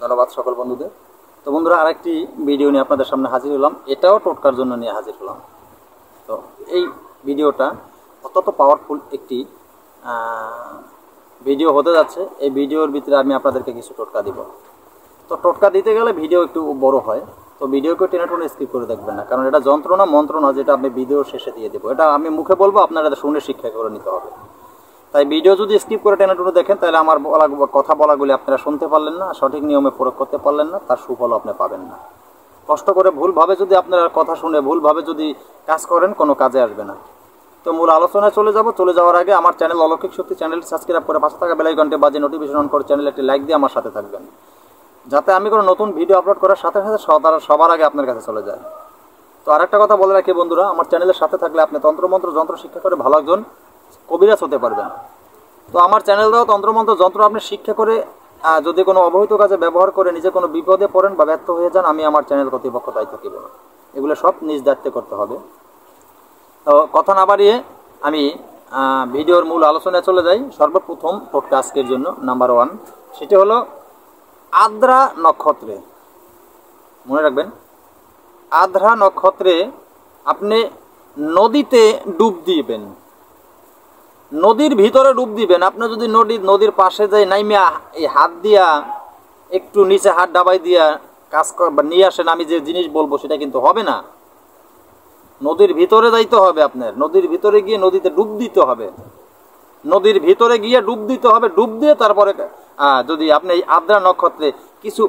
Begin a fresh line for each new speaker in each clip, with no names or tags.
ধন্যবাদ সকল বন্ধুদের। তো বন্ধুরা, আরেকটি ভিডিও নিয়ে আপনাদের সামনে হাজির হলাম। এটাও টোটকার জন্য নিয়ে হাজির হলাম। তো এই ভিডিওটা অত্যন্ত পাওয়ারফুল একটি ভিডিও হতে যাচ্ছে। এই ভিডিওর ভিতরে আমি আপনাদেরকে কিছু টোটকা দিব। তো টোটকা দিতে গেলে ভিডিও একটু বড় হয়, তো ভিডিওকে টেনে টেনে স্কিপ করে দেখবেন না, কারণ এটা যন্ত্রণা মন্ত্রণা যেটা আমি ভিডিও শেষে দিয়ে দেবো। এটা আমি মুখে বলবো, আপনারা শুনে শিক্ষা করে নিতে হবে। তাই ভিডিও যদি স্কিপ করে টেনে টেনে দেখেন, তাহলে আমার কথা বলাগুলি আপনারা শুনতে পারলেন না, সঠিক নিয়মে প্রয়োগ করতে পারলেন না, তার সুফল আপনি পাবেন না। কষ্ট করে ভুলভাবে যদি আপনারা কথা শুনে ভুলভাবে যদি কাজ করেন, কোনো কাজে আসবে না। তো মূল আলোচনায় চলে যাওয়ার আগে আমার চ্যানেল অলৌকিক শক্তি চ্যানেলটি সাবস্ক্রাইব করে পাশে থাকা বেল আইকনটি বাজিয়ে নোটিফিকেশন অন করে চ্যানেলে একটি লাইক দিয়ে আমার সাথে থাকবেন, যাতে আমি কোনো নতুন ভিডিও আপলোড করার সাথে সাথে সবার আগে আপনার কাছে চলে যায়। তো আরেকটা কথা বলে রাখি বন্ধুরা, আমার চ্যানেলের সাথে থাকলে আপনি তন্ত্রমন্ত্র যন্ত্র শিক্ষা করে ভালো একজন কবিরাজ হতে পারবেন। তো আমার চ্যানেল দেওয়া তন্ত্রমন্ত্র যন্ত্র আপনি শিক্ষা করে যদি কোনো অবহিত কাজে ব্যবহার করে নিজে কোনো বিপদে পড়েন বা ব্যর্থ হয়ে যান, আমি আমার চ্যানেল কর্তৃপক্ষ দায়িত্ব থাকিব না। এগুলো সব নিজ দায়িত্বে করতে হবে। তো কথা না বাড়িয়ে আমি ভিডিওর মূল আলোচনায় চলে যাই। সর্বপ্রথম টোটকা আজকের জন্য নাম্বার 1, সেটি হলো আদ্রা নক্ষত্রে। মনে রাখবেন, আদ্রা নক্ষত্রে আপনি নদীতে ডুব দিবেন। নদীর ভিতরে ডুব দিবেন। আপনি যদি নদীর পাশে যাই নাইমিয়া এই হাত দিয়া একটু নিচে হাত ডাবাই দিয়া কাজ নিয়ে আসেন, আমি যে জিনিস বলবো সেটা কিন্তু হবে না। নদীর ভিতরে যাইতে হবে আপনার। নদীর ভিতরে গিয়ে নদীতে ডুব দিতে হবে। নদীর ভিতরে গিয়ে ডুব দিতে হবে। ডুব দিয়ে তারপরে যদি আপনি এই আদ্রা নক্ষত্রে কিছু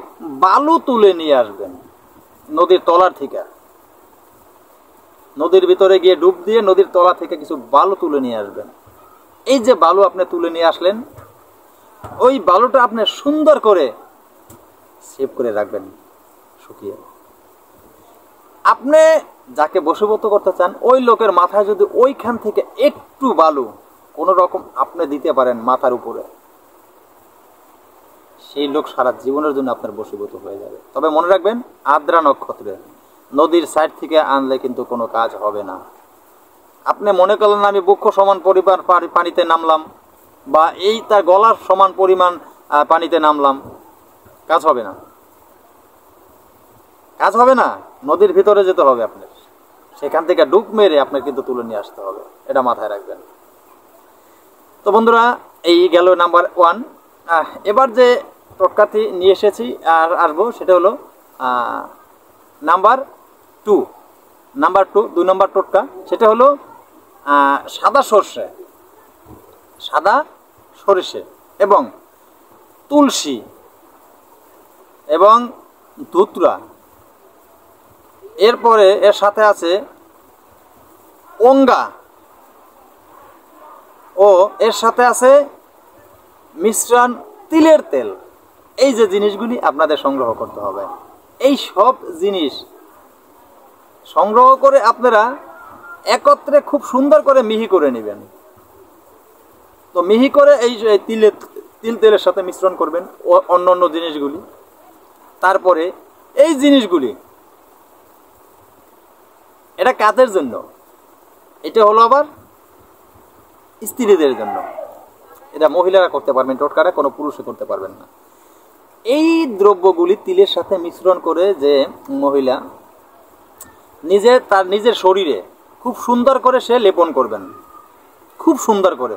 বালু তুলে নিয়ে আসবেন নদীর তলার থেকে। নদীর ভিতরে গিয়ে ডুব দিয়ে নদীর তলা থেকে কিছু বালু তুলে নিয়ে আসবেন। এই যে বালু আপনি তুলে নিয়ে আসলেন, ওই বালুটা আপনি সুন্দর করে সেভ করে রাখবেন শুকিয়ে। আপনি যাকে বশীভূত করতে চান, ওই লোকের মাথায় যদি ওইখান থেকে একটু বালু কোনো রকম আপনি দিতে পারেন মাথার উপরে, সেই লোক সারা জীবনের জন্য আপনার বশীভূত হয়ে যাবে। তবে মনে রাখবেন, আদ্রা নক্ষত্রে নদীর সাইড থেকে আনলে কিন্তু কোনো কাজ হবে না। আপনি মনে করলেন আমি বৃক্ষ সমান পরিমাণ পানিতে নামলাম, বা এই তার গলার সমান পরিমাণ পানিতে নামলাম, কাজ হবে না। কাজ হবে না। নদীর ভিতরে যেতে হবে আপনার, সেখান থেকে ডুব মেরে আপনার কিন্তু তুলে নিয়ে আসতে হবে। এটা মাথায় রাখবেন। তো বন্ধুরা, এই গেল নাম্বার 1। এবার যে টোটকাটি নিয়ে এসেছি আর আসবো, সেটা হলো নাম্বার 2। নাম্বার 2 নম্বর টোটকা, সেটা হলো সাদা সরিষে এবং তুলসী এবং ধুতরা। এরপরে এর সাথে আছে ওঙ্গা, ও এর সাথে আছে মিশ্রণ তিলের তেল। এই যে জিনিসগুলি আপনাদের সংগ্রহ করতে হবে। এই সব জিনিস সংগ্রহ করে আপনারা একত্রে খুব সুন্দর করে মিহি করে নেবেন। তো মিহি করে এই তেলের সাথে মিশ্রণ করবেন অন্য জিনিসগুলি। তারপরে এই জিনিসগুলি, এটা কাদের জন্য? এটা হলো আবার স্ত্রীদের জন্য। এটা মহিলারা করতে পারবেন টোটকাটা, কোনো পুরুষে করতে পারবেন না। এই দ্রব্যগুলি তিলের সাথে মিশ্রণ করে যে মহিলা তার নিজের শরীরে খুব সুন্দর করে সে লেপন করবেন, খুব সুন্দর করে।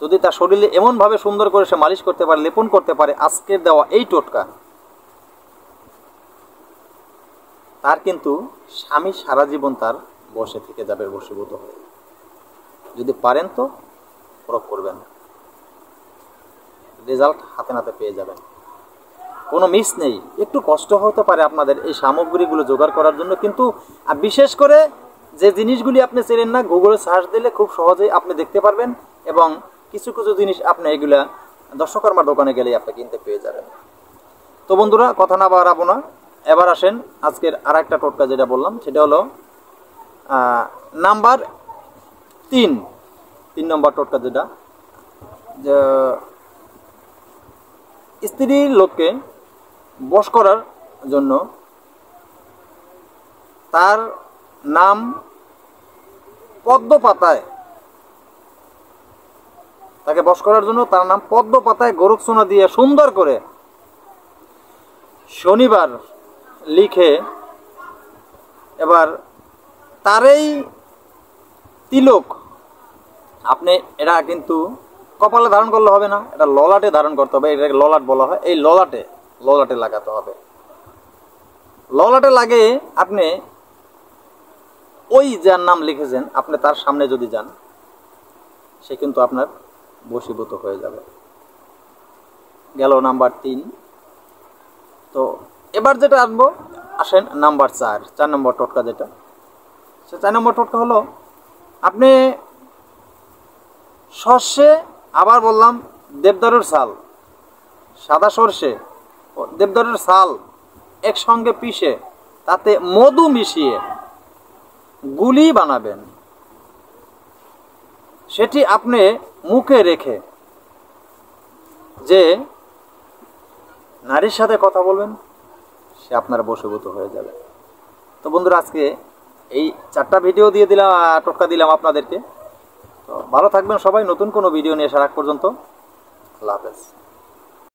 যদি তার শরীরে এমনভাবে সুন্দর করে সে মালিশ করতে পারে, লেপন করতে পারে আজকের দেওয়া এই টোটকা, তার কিন্তু স্বামী সারা জীবন তার বসে থেকে যাবে, বশীভূত হয়ে। যদি পারেন তো প্রয়োগ করবেন, রেজাল্ট হাতে নাতে পেয়ে যাবেন, কোনো মিস নেই। একটু কষ্ট হতে পারে আপনাদের এই সামগ্রীগুলো জোগাড় করার জন্য, কিন্তু বিশেষ করে যে জিনিসগুলি আপনি চেনেন না, গুগলে সার্চ দিলে খুব সহজেই আপনি দেখতে পারবেন। এবং কিছু কিছু জিনিস আপনি এগুলা দর্শকর্মার দোকানে গেলেই আপনি কিনতে পেয়ে যাবেন। তো বন্ধুরা, কথা না বাড়াবো না, এবার আসেন আজকের আর একটা টোটকা যেটা বললাম, সেটা হলো নাম্বার 3 নম্বর টোটকা, যেটা যে স্ত্রী লোককে বশ করার জন্য তার নাম পদ্ম পাতায়, তাকে বশ করার জন্য তার নাম পদ্ম পাতায় গোরক্ষণা দিয়ে সুন্দর করে শনিবার লিখে এবার তারই তিলক আপনি এটা কিন্তু কপালে ধারণ করলে হবে না, এটা ললাটে ধারণ করতে হবে। এটাকে ললাট বলা হয়। এই ললাটে লাগাতে হবে। ললাটে লাগে আপনি ওই যার নাম লিখেছেন আপনি তার সামনে যদি যান, সে কিন্তু আপনার বশীভূত হয়ে যাবে। গেল নাম্বার 3। তো এবার যেটা আসেন নাম্বার 4 নম্বর টোটকা যেটা, সে 4 নম্বর টোটকা হলো আপনি সর্ষে, আবার বললাম দেবদারুর ছাল, সাদা সর্ষে ও দেবদারুর ছাল একসঙ্গে পিষে তাতে মধু মিশিয়ে গুলি বানাবেন। সেটি আপনি মুখে রেখে যে নারীর সাথে কথা বলবেন, সে আপনার বশীভূত হয়ে যাবে। তো বন্ধুরা, আজকে এই 4টা ভিডিও দিয়ে দিলাম, টোটকা দিলাম আপনাদেরকে। তো ভালো থাকবেন সবাই। নতুন কোনো ভিডিও নিয়ে আসার আগ পর্যন্ত আল্লাহ হাফেজ।